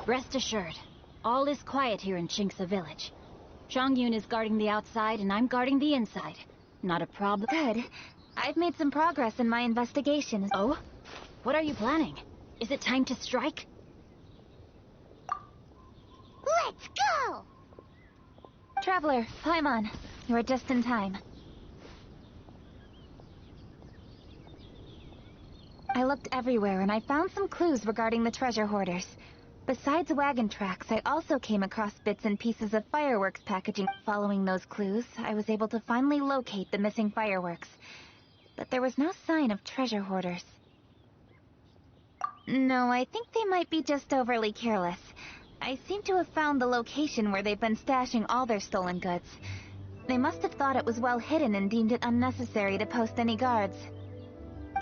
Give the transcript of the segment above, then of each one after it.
Rest assured, all is quiet here in Qingce Village. Zhongyun is guarding the outside and I'm guarding the inside. Not a problem. Good. I've made some progress in my investigation. Oh? What are you planning? Is it time to strike? Let's go! Traveler, Paimon, you are just in time. I looked everywhere and I found some clues regarding the treasure hoarders. Besides wagon tracks, I also came across bits and pieces of fireworks packaging. Following those clues, I was able to finally locate the missing fireworks. But there was no sign of treasure hoarders. No, I think they might be just overly careless. I seem to have found the location where they've been stashing all their stolen goods. They must have thought it was well hidden and deemed it unnecessary to post any guards.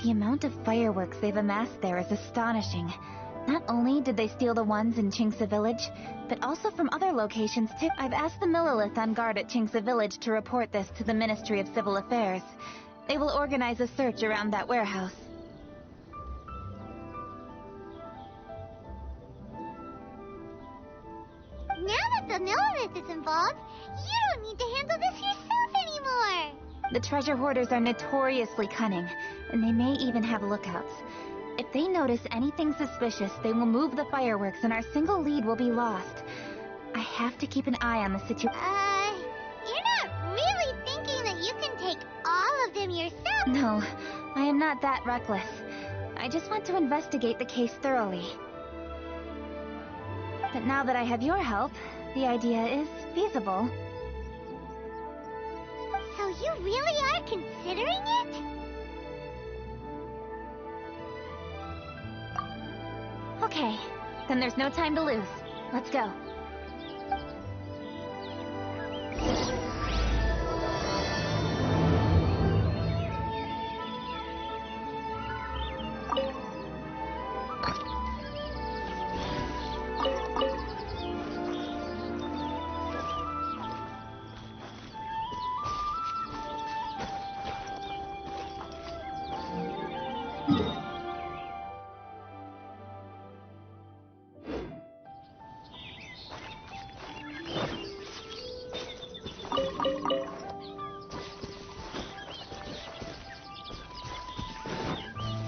The amount of fireworks they've amassed there is astonishing. Not only did they steal the ones in Qingce Village, but also from other locations too. I've asked the Millilith on guard at Qingce Village to report this to the Ministry of Civil Affairs. They will organize a search around that warehouse. Now that the Millilith is involved, you don't need to handle this yourself anymore! The treasure hoarders are notoriously cunning, and they may even have lookouts. If they notice anything suspicious, they will move the fireworks and our single lead will be lost. I have to keep an eye on the situation. You're not really thinking that you can take all of them yourself? No, I am not that reckless. I just want to investigate the case thoroughly. But now that I have your help, the idea is feasible. So you really are considering it? Okay, then there's no time to lose. Let's go.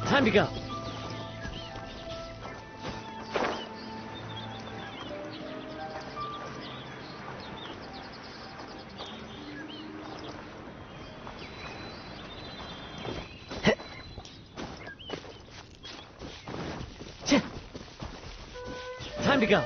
Time to go. Time to go.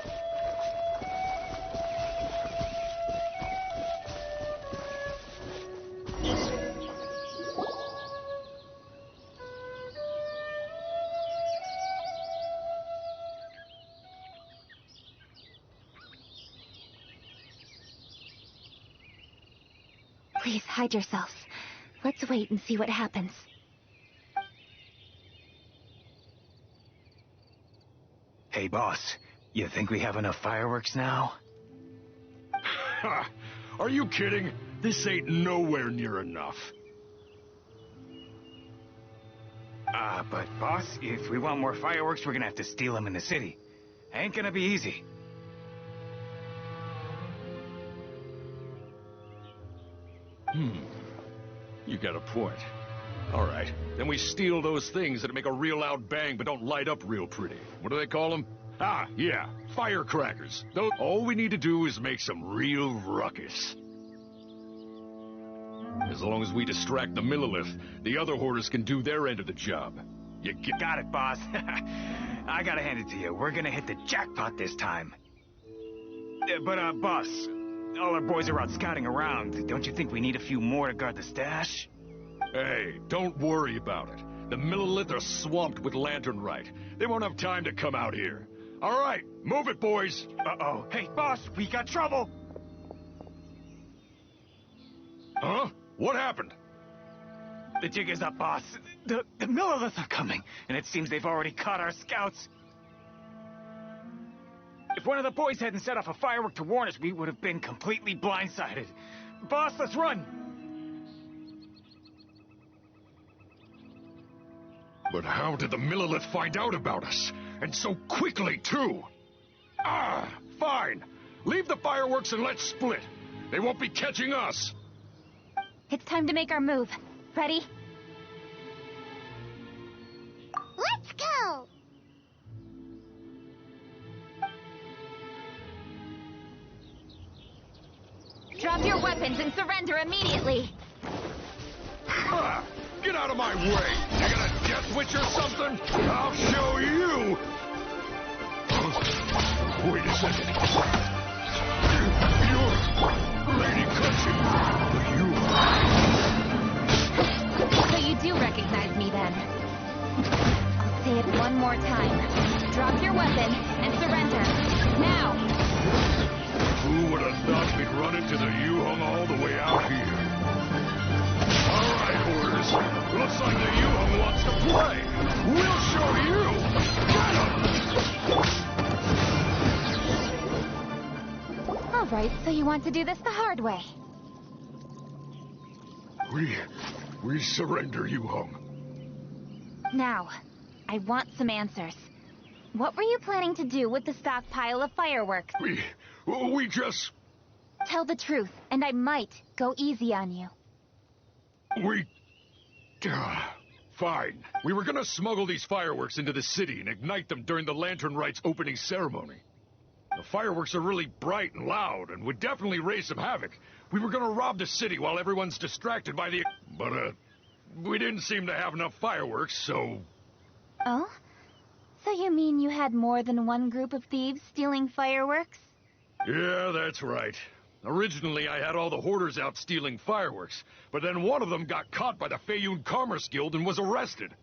Please hide yourselves. Let's wait and see what happens. Hey, boss. You think we have enough fireworks now? Ha! Are you kidding? This ain't nowhere near enough. But boss, if we want more fireworks, we're gonna have to steal them in the city. Ain't gonna be easy. You got a point. All right, then we steal those things that make a real loud bang but don't light up real pretty. What do they call them? Ah, yeah, firecrackers. All we need to do is make some real ruckus. As long as we distract the Millilith, the other hoarders can do their end of the job. You got it, boss. I gotta hand it to you. We're gonna hit the jackpot this time. But, boss, all our boys are out scouting around. Don't you think we need a few more to guard the stash? Hey, don't worry about it. The Millilith are swamped with lanternite. They won't have time to come out here. All right, move it, boys. Uh-oh. Hey, boss, we got trouble. Huh? What happened? The jig is up, boss. The Millilith are coming, and it seems they've already caught our scouts. If one of the boys hadn't set off a firework to warn us, we would have been completely blindsided. Boss, let's run! But how did the Millilith find out about us? And so quickly, too! Ah, fine. Leave the fireworks and let's split. They won't be catching us. It's time to make our move. Ready? Let's go! Drop your weapons and surrender immediately. Ah, get out of my way! You got a death witch or something? I'll show you! Wait a second. You're Lady Clutching. So you do recognize me then? I'll say it one more time. Drop your weapon and surrender. Now! Who would have thought we'd run into the Yuhong all the way out here? All right, hoarders. Looks like the Yuhong wants to play. We'll show you. Get 'em! All right, so you want to do this the hard way. We surrender, Yuhong. Now, I want some answers. What were you planning to do with the stockpile of fireworks? We just... Tell the truth, and I might go easy on you. Fine. We were gonna smuggle these fireworks into the city and ignite them during the Lantern Rite's opening ceremony. The fireworks are really bright and loud and would definitely raise some havoc. We were gonna rob the city while everyone's distracted by the... But, we didn't seem to have enough fireworks, so... Oh? So you mean you had more than one group of thieves stealing fireworks? Yeah, that's right. Originally, I had all the hoarders out stealing fireworks, but then one of them got caught by the Feiyun Commerce Guild and was arrested.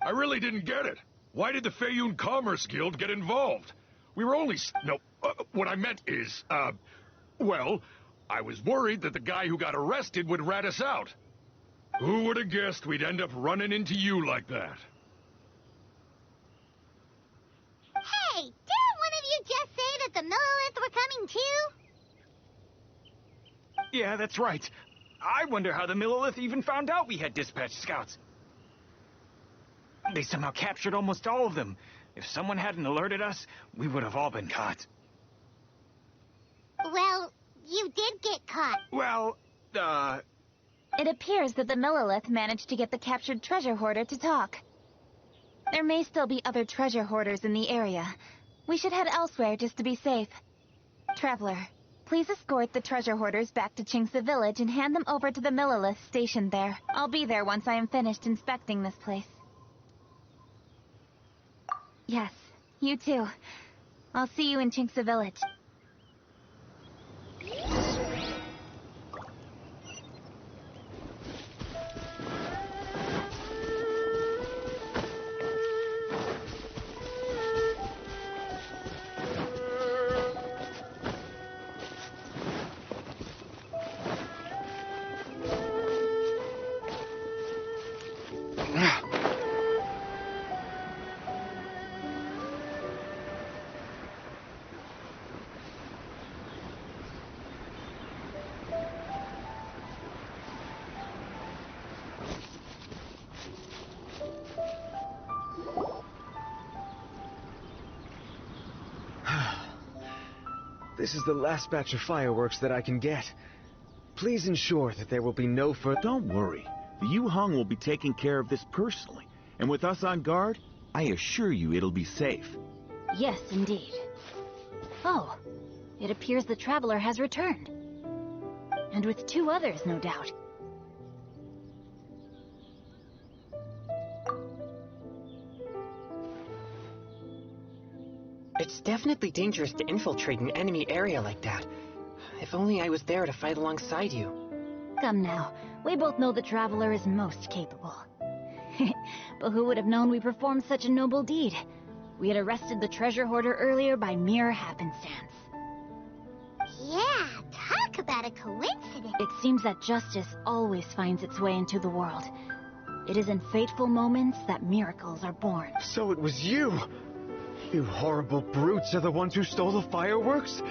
I really didn't get it. Why did the Feiyun Commerce Guild get involved? We were only... No, what I meant is, well, I was worried that the guy who got arrested would rat us out. Who would have guessed we'd end up running into you like that? Hey, didn't one of you just say that the Millilith were coming too? Yeah, that's right. I wonder how the Millilith even found out we had dispatched scouts. They somehow captured almost all of them. If someone hadn't alerted us, we would have all been caught. Well, you did get caught. Well, It appears that the Millilith managed to get the captured treasure hoarder to talk. There may still be other treasure hoarders in the area. We should head elsewhere just to be safe. Traveler, please escort the treasure hoarders back to Chingsa Village and hand them over to the Millilith stationed there. I'll be there once I am finished inspecting this place. Yes, you too. I'll see you in Chingsa Village. This is the last batch of fireworks that I can get. Please ensure that there will be no further... Don't worry. The Yuhong will be taking care of this personally. And with us on guard, I assure you it'll be safe. Yes, indeed. Oh, it appears the traveler has returned. And with 2 others, no doubt. It's definitely dangerous to infiltrate an enemy area like that. If only I was there to fight alongside you. Come now, we both know the Traveler is most capable. But who would have known we performed such a noble deed? We had arrested the treasure hoarder earlier by mere happenstance. Yeah, talk about a coincidence. It seems that justice always finds its way into the world. It is in fateful moments that miracles are born. So it was you! You horrible brutes are the ones who stole the fireworks?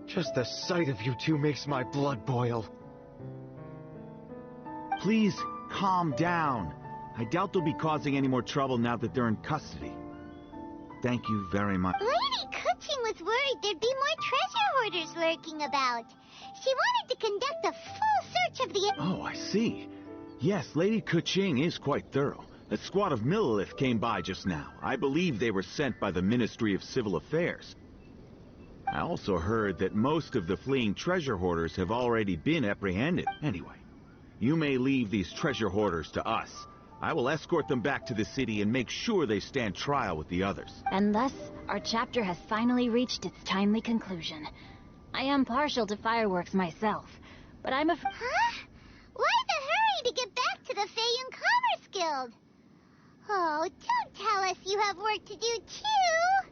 Just the sight of you two makes my blood boil. Please, calm down. I doubt they'll be causing any more trouble now that they're in custody. Thank you very much. Lady Kuching was worried there'd be more treasure hoarders lurking about. She wanted to conduct a full search of the... Oh, I see. Yes, Lady Kuching is quite thorough. A squad of Millilith came by just now. I believe they were sent by the Ministry of Civil Affairs. I also heard that most of the fleeing treasure hoarders have already been apprehended. Anyway, you may leave these treasure hoarders to us. I will escort them back to the city and make sure they stand trial with the others. And thus, our chapter has finally reached its timely conclusion. I am partial to fireworks myself, but I'm Huh? Why the hurry to get back to the Feiyun Commerce Guild? Oh, don't tell us you have work to do too!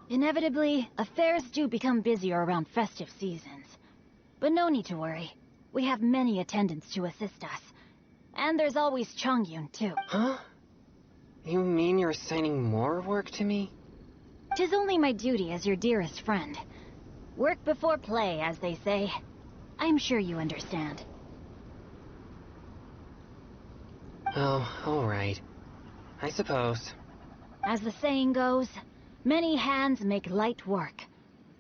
Inevitably, affairs do become busier around festive seasons. But no need to worry. We have many attendants to assist us. And there's always Chongyun, too. Huh? You mean you're assigning more work to me? 'Tis only my duty as your dearest friend. Work before play, as they say. I'm sure you understand. Oh, alright. I suppose. As the saying goes, many hands make light work.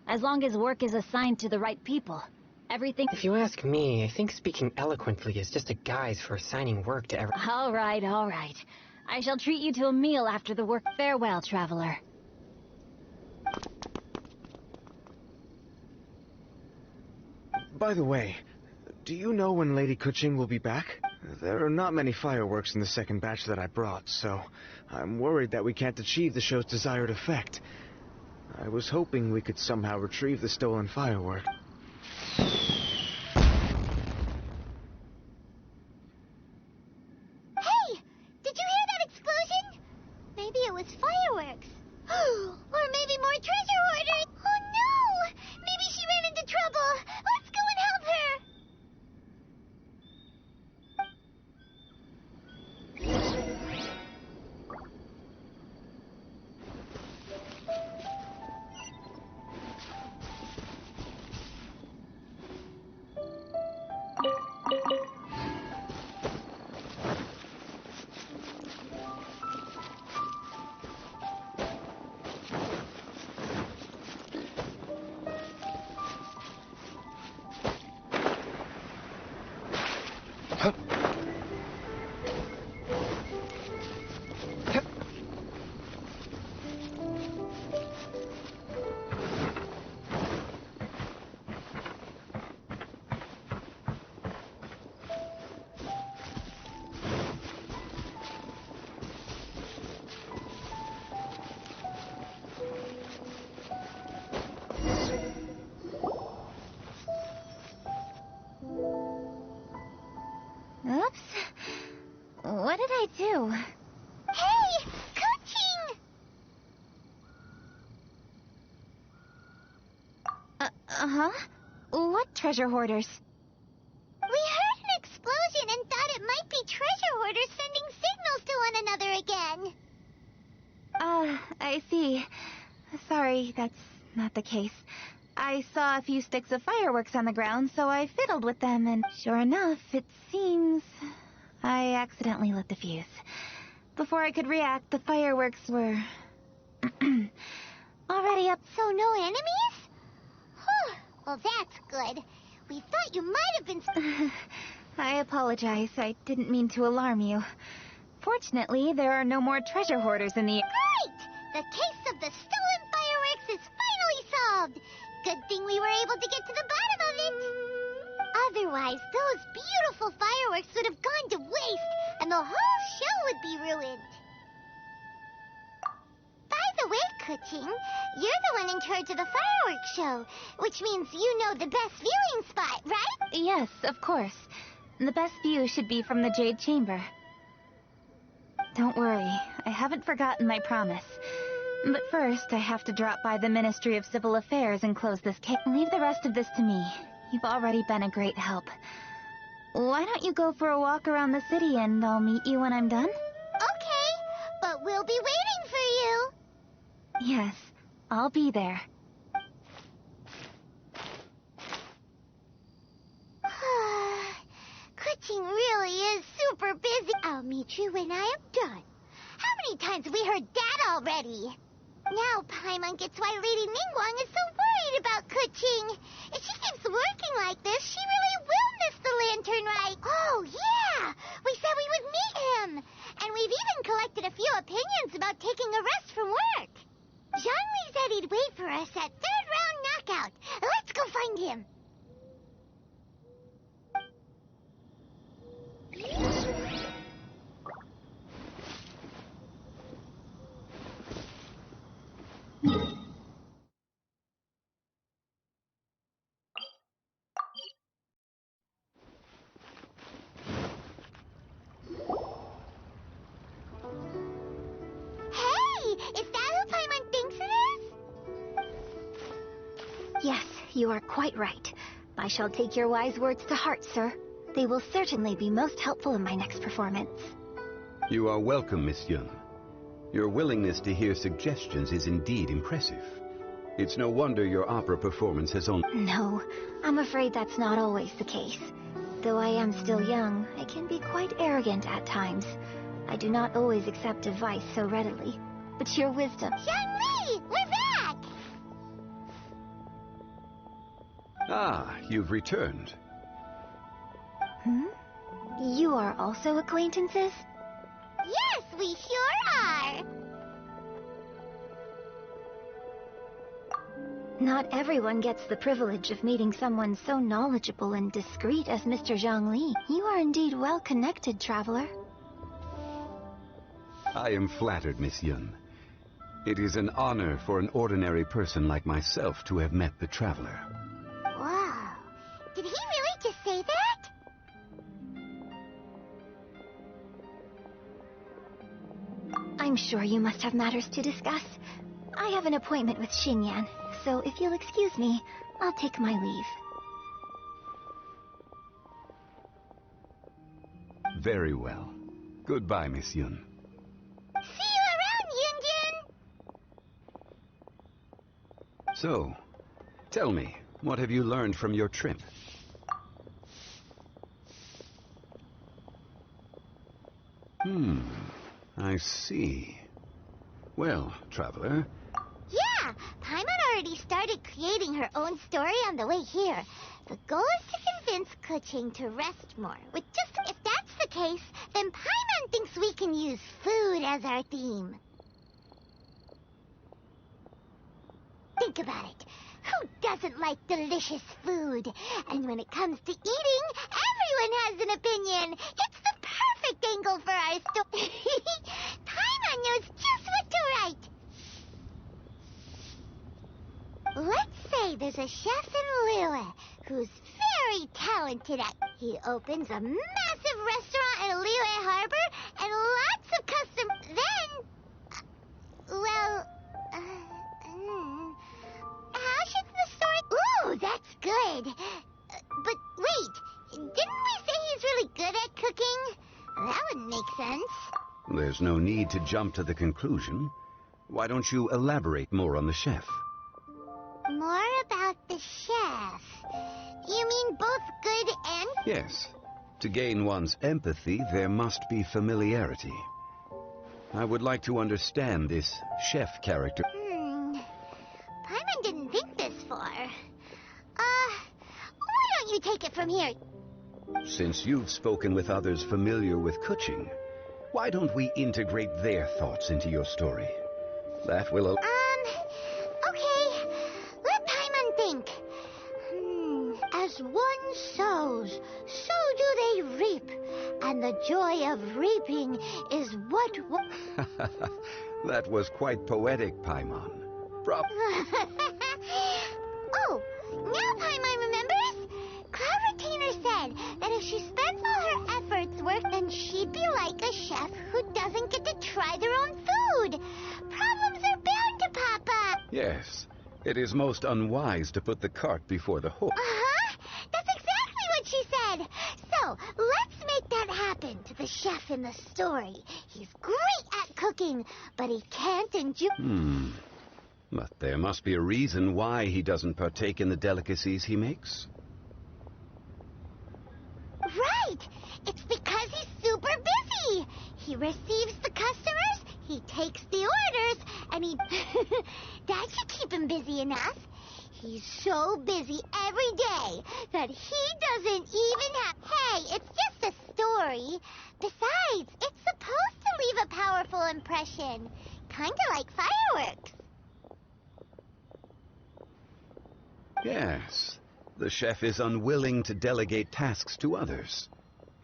As long as work is assigned to the right people, everything... If you ask me, I think speaking eloquently is just a guise for assigning work to every... All right, all right. I shall treat you to a meal after the work. Farewell, traveler. By the way, do you know when Lady Kuching will be back? There are not many fireworks in the second batch that I brought, so I'm worried that we can't achieve the show's desired effect. I was hoping we could somehow retrieve the stolen firework. Hey! Did you hear that explosion? Maybe it was fireworks. Or maybe more treasure hoarders. Oh no! Maybe she ran into trouble. Let's go and help her! Oops. What did I do? Hey! Kuching! Uh-huh. What treasure hoarders? We heard an explosion and thought it might be treasure hoarders sending signals to one another again. I see. Sorry, that's not the case. I saw a few sticks of fireworks on the ground, so I fiddled with them, and sure enough, it seems I accidentally lit the fuse. Before I could react, the fireworks were already up. So no enemies? Whew. Well, that's good. We thought you might have been... I apologize. I didn't mean to alarm you. Fortunately, there are no more treasure hoarders in the... Great! The case of the stolen fireworks is finally solved! Good thing we were able to get to the bottom of it! Otherwise, those beautiful fireworks would have gone to waste, and the whole show would be ruined. By the way, Kuching, you're the one in charge of the fireworks show, which means you know the best viewing spot, right? Yes, of course. The best view should be from the Jade Chamber. Don't worry, I haven't forgotten my promise. But first, I have to drop by the Ministry of Civil Affairs and close this case. Leave the rest of this to me. You've already been a great help. Why don't you go for a walk around the city and I'll meet you when I'm done? Okay, but we'll be waiting for you. Yes, I'll be there. Kuching really is super busy. I'll meet you when I am done. How many times have we heard that already? Now Paimon gets why Lady Ningguang is so worried about Kuching. If she keeps working like this, she really will miss the lantern rite. Oh, yeah! We said we would meet him. And we've even collected a few opinions about taking a rest from work. Zhongli said he'd wait for us at third round knockout. Let's go find him. Hey, is that who Paimon thinks it is? Yes, you are quite right. I shall take your wise words to heart, sir. They will certainly be most helpful in my next performance. You are welcome, Miss Yun. Your willingness to hear suggestions is indeed impressive. It's no wonder your opera performance has only... No, I'm afraid that's not always the case. Though I am still young, I can be quite arrogant at times. I do not always accept advice so readily. But your wisdom... Zhongli, we're back! Ah, you've returned. Hmm? You are also acquaintances? Yes, we sure are. Not everyone gets the privilege of meeting someone so knowledgeable and discreet as Mr. Zhongli. You are indeed well connected, traveler. I am flattered, Miss Yun. It is an honor for an ordinary person like myself to have met the traveler. Wow. Did he really just say that? I'm sure you must have matters to discuss. I have an appointment with Xingyan, so if you'll excuse me, I'll take my leave. Very well. Goodbye, Miss Yun. See you around, Yunjin! So, tell me, what have you learned from your trip? I see. Well, traveler... Yeah, Paimon already started creating her own story on the way here. The goal is to convince Kuching to rest more. With just if that's the case, then Paimon thinks we can use food as our theme. Think about it. Who doesn't like delicious food? And when it comes to eating, everyone has an opinion. It's the perfect angle for our story. Paimon knows just what to write. Let's say there's a chef in Liyue who's very talented at... He opens a massive restaurant in Liyue Harbor and lots of custom... Then... how should the story... Ooh, that's good. But wait, didn't we say he's really good at cooking? That wouldn't make sense. There's no need to jump to the conclusion. Why don't you elaborate more on the chef? More about the chef. You mean both good and... Yes. To gain one's empathy, there must be familiarity. I would like to understand this chef character. Paimon didn't think this far. Why don't you take it from here? Since you've spoken with others familiar with Kuching, why don't we integrate their thoughts into your story? That will... Okay. Let Paimon think. As one sows, And the joy of reaping is what... That was quite poetic, Paimon. Oh, now Paimon remembers? Cloud Retainer said that if she spends all her efforts work, then she'd be like a chef who doesn't get to try their own food. Problems are bound to pop up. Yes, it is most unwise to put the cart before the horse. Uh-huh. That's exactly what she said. So, let's make that happen to the chef in the story. He's great at cooking, but he can't enjoy... But there must be a reason why he doesn't partake in the delicacies he makes. Right! It's because he's super busy. He receives the customers, he takes the orders, and he... That should keep him busy enough. He's so busy every day that he doesn't even have... Hey, it's just a story. Besides, it's supposed to leave a powerful impression. Kinda like fireworks. Yes, the chef is unwilling to delegate tasks to others.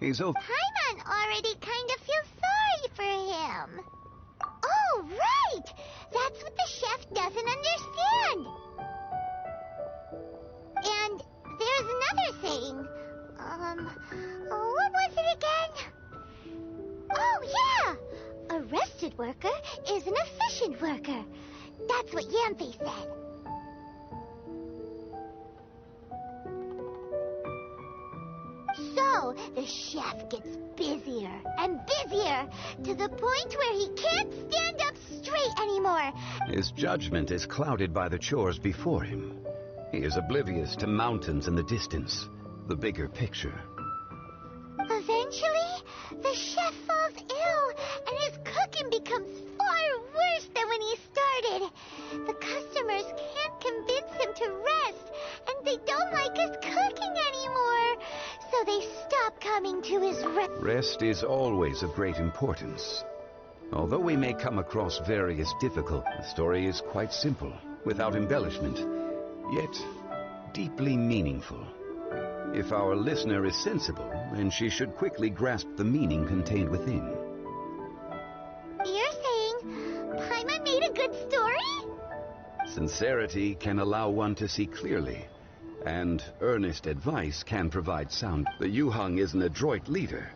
He's Paimon already kind of feels sorry for him. Oh, right! That's what the chef doesn't understand. And there's another thing. What was it again? Oh, yeah! A rested worker is an efficient worker. That's what Yanthe said. So, the chef gets busier and busier to the point where he can't stand up straight anymore. His judgment is clouded by the chores before him. He is oblivious to mountains in the distance, the bigger picture. Eventually, the chef falls ill, and his cooking becomes far worse than when he started. The customers can't convince him to rest, and they don't like his cooking anymore. So they stop coming to his Rest is always of great importance. Although we may come across various difficult, the story is quite simple, without embellishment, yet deeply meaningful. If our listener is sensible, then she should quickly grasp the meaning contained within. You're saying Paimon made a good story? Sincerity can allow one to see clearly, and earnest advice can provide sound. The Yuhang is an adroit leader.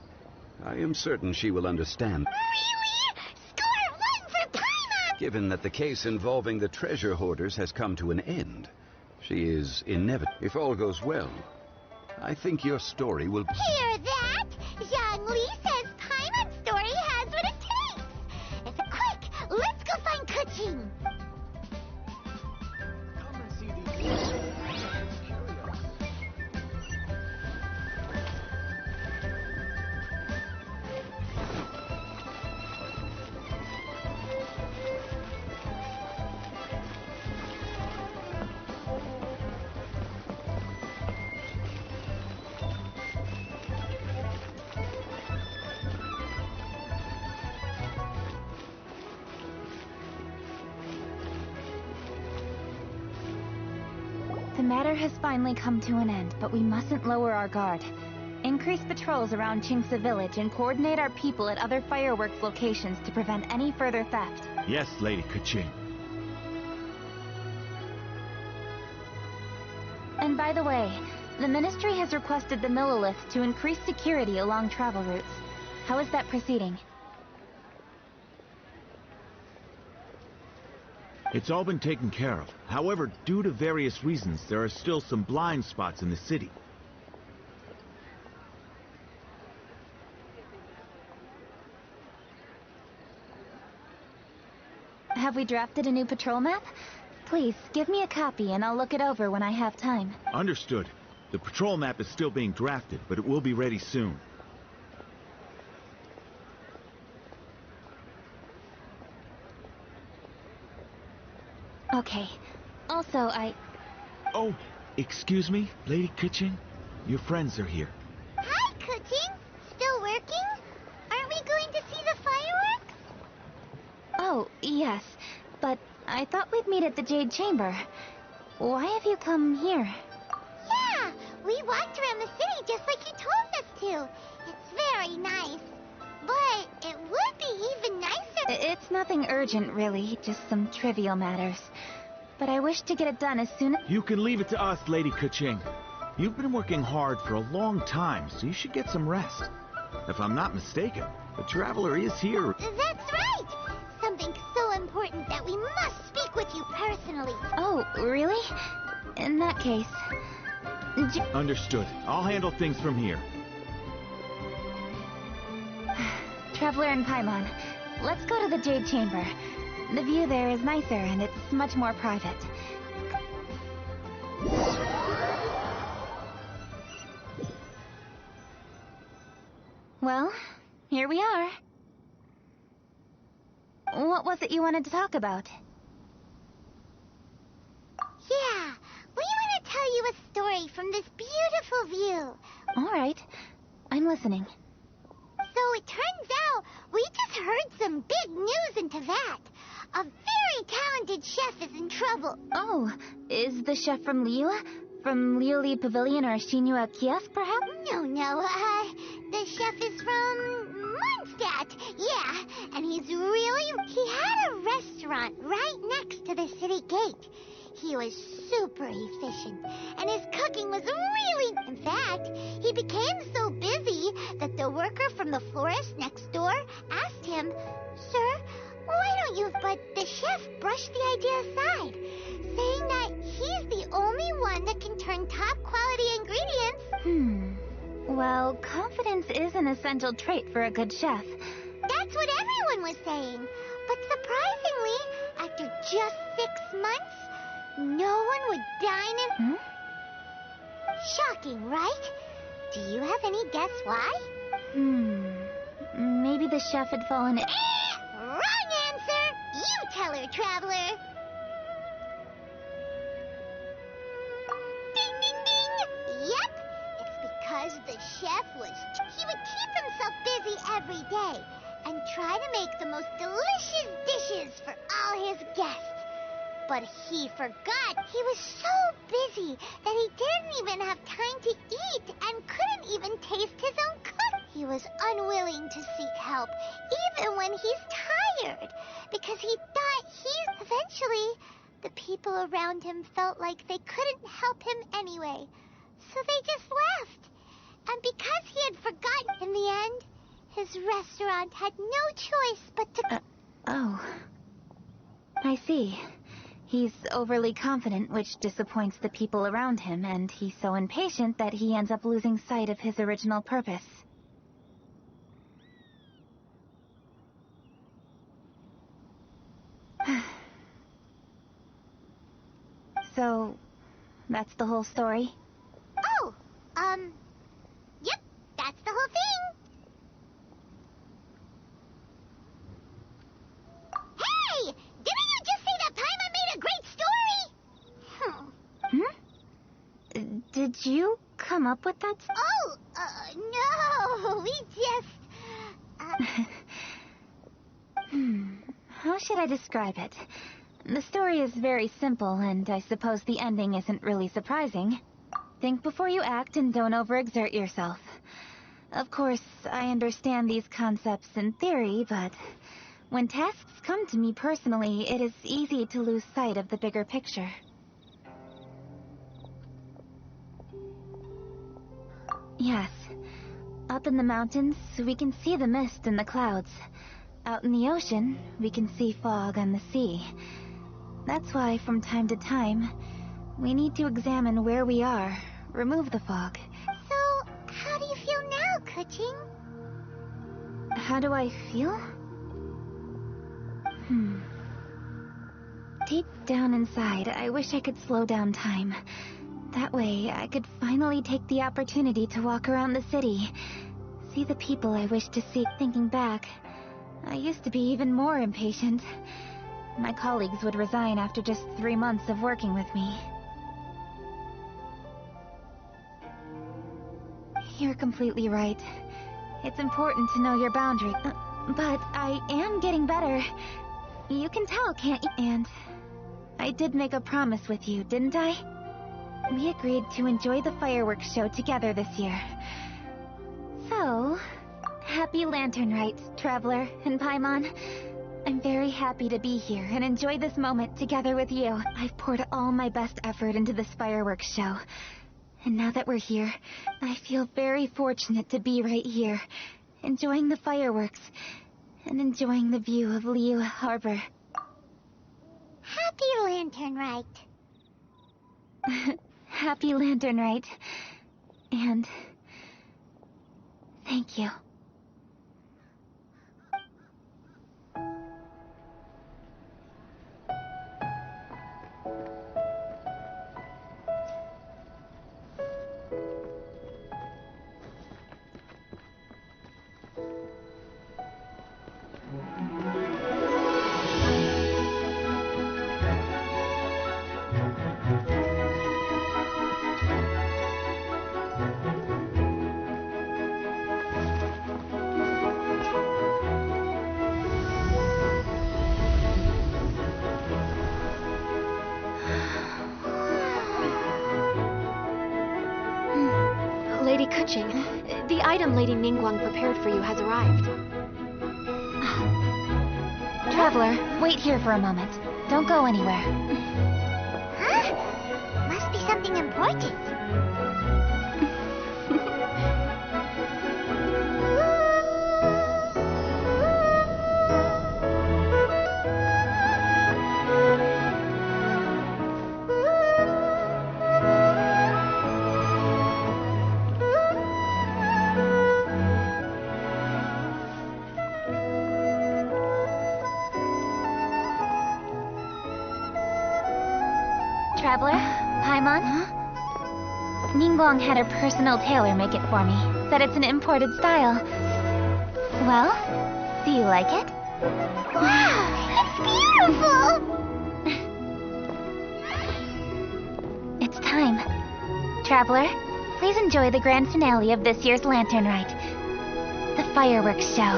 I am certain she will understand. Really? Score 1 for Paimon! Given that the case involving the treasure hoarders has come to an end, she is inevitable. If all goes well, I think your story will... Hear that? Zhang Li says Paimon's story has what it takes. Quick, let's go find Kuching. Come and see these... The matter has finally come to an end, but we mustn't lower our guard. Increase patrols around Qingce village and coordinate our people at other fireworks locations to prevent any further theft. Yes, Lady Keqing. And by the way, the Ministry has requested the Millilith to increase security along travel routes. How is that proceeding? It's all been taken care of. However, due to various reasons, there are still some blind spots in the city. Have we drafted a new patrol map? Please, give me a copy and I'll look it over when I have time. Understood. The patrol map is still being drafted, but it will be ready soon. Okay. Also, Oh, excuse me, Lady Keqing? Your friends are here. Hi, Kuching. Still working? Aren't we going to see the fireworks? Oh, yes. But I thought we'd meet at the Jade Chamber. Why have you come here? Yeah, we walked around the city just like you told us to. It's very nice. But it would be even nicer. It's nothing urgent, really. Just some trivial matters. But I wish to get it done as soon as... You can leave it to us, Lady Kuching. You've been working hard for a long time, so you should get some rest. If I'm not mistaken, the Traveler is here. That's right! Something so important that we must speak with you personally. Oh, really? In that case... Understood. I'll handle things from here. Traveler and Paimon, let's go to the Jade Chamber. The view there is nicer and it's much more private. Well, here we are. What was it you wanted to talk about? Yeah, we want to tell you a story from this beautiful view. All right, I'm listening. So it turns out we just heard some big news in Teyvat. A very talented chef is in trouble. Oh, is the chef from Liyue? From Liuli Pavilion or Shinua Kiosk, perhaps? No, the chef is from Mondstadt. Yeah, and he had a restaurant right next to the city gate. He was super efficient, and his cooking was really... In fact, he became so busy that the worker from the florist next door asked him, "Sir, why don't you..." But the chef brushed the idea aside, saying that he's the only one that can turn top-quality ingredients. Well, confidence is an essential trait for a good chef. That's what everyone was saying. But surprisingly, after just 6 months, no one would dine in... Shocking, right? Do you have any guess why? Maybe the chef had fallen... Wrong answer! You tell her, Traveler! Ding, ding, ding! Yep, it's because the chef was... He would keep himself busy every day and try to make the most delicious dishes for all his guests. But he forgot he was so busy that he didn't even have time to eat and couldn't even taste his own cook. He was unwilling to seek help, even when he's tired, because he thought eventually, the people around him felt like they couldn't help him anyway. So they just left. And because he had forgotten in the end, his restaurant had no choice but to... Oh. I see. He's overly confident, which disappoints the people around him, and he's so impatient that he ends up losing sight of his original purpose. So, that's the whole story? Oh, yep, that's the whole thing. Hey! Didn't you just say that Paimon made a great story? Did you come up with that? Oh, no, we just... How should I describe it? The story is very simple, and I suppose the ending isn't really surprising. Think before you act and don't overexert yourself. Of course, I understand these concepts in theory, but when tasks come to me personally, it is easy to lose sight of the bigger picture. Yes. Up in the mountains, we can see the mist and the clouds. Out in the ocean, we can see fog on the sea. That's why, from time to time, we need to examine where we are, remove the fog. So, how do you feel now, Kuching? How do I feel? Deep down inside, I wish I could slow down time. That way, I could finally take the opportunity to walk around the city, see the people I wish to see. Thinking back, I used to be even more impatient. My colleagues would resign after just 3 months of working with me. You're completely right. It's important to know your boundaries. But I am getting better. You can tell, can't you? And I did make a promise with you, didn't I? We agreed to enjoy the fireworks show together this year. So, Happy Lantern Rites, Traveler and Paimon. I'm very happy to be here and enjoy this moment together with you. I've poured all my best effort into this fireworks show. And now that we're here, I feel very fortunate to be right here, enjoying the fireworks and enjoying the view of Liyue Harbor. Happy Lantern Rite. Happy Lantern Rite. And thank you. Lady Kuching, the item Lady Ningguang prepared for you has arrived. Traveler, wait here for a moment. Don't go anywhere. Huh? Must be something important. Traveler, Paimon? Ningguang had her personal tailor make it for me. Said it's an imported style. Well, do you like it? Wow, it's beautiful! It's time. Traveler, please enjoy the grand finale of this year's Lantern Rite. The fireworks show.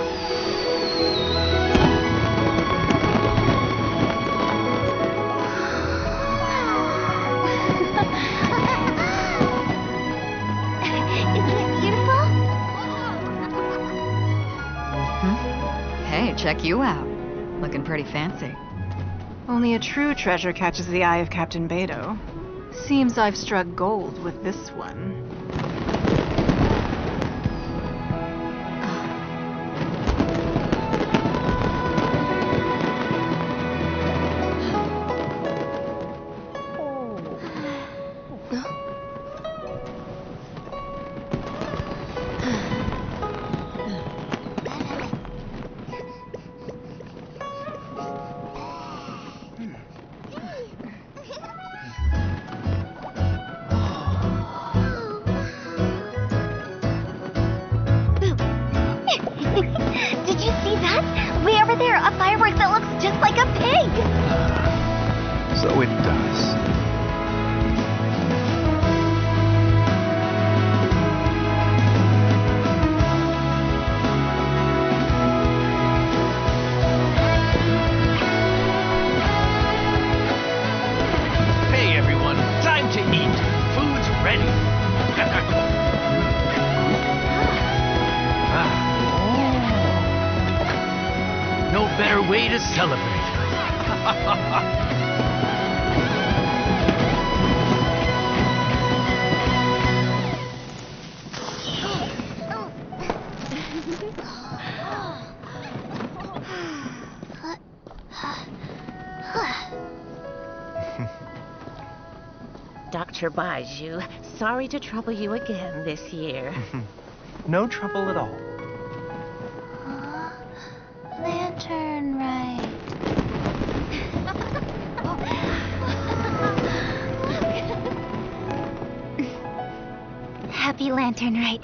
Hey, check you out. Looking pretty fancy. Only a true treasure catches the eye of Captain Beidou. Seems I've struck gold with this one. Did you see that? Way over there, a firework that looks just like a pig! So it does. Hey everyone, time to eat. Food's ready. No better way to celebrate. Dr. Baiju, sorry to trouble you again this year. No trouble at all. Lantern Rite. Happy Lantern Rite.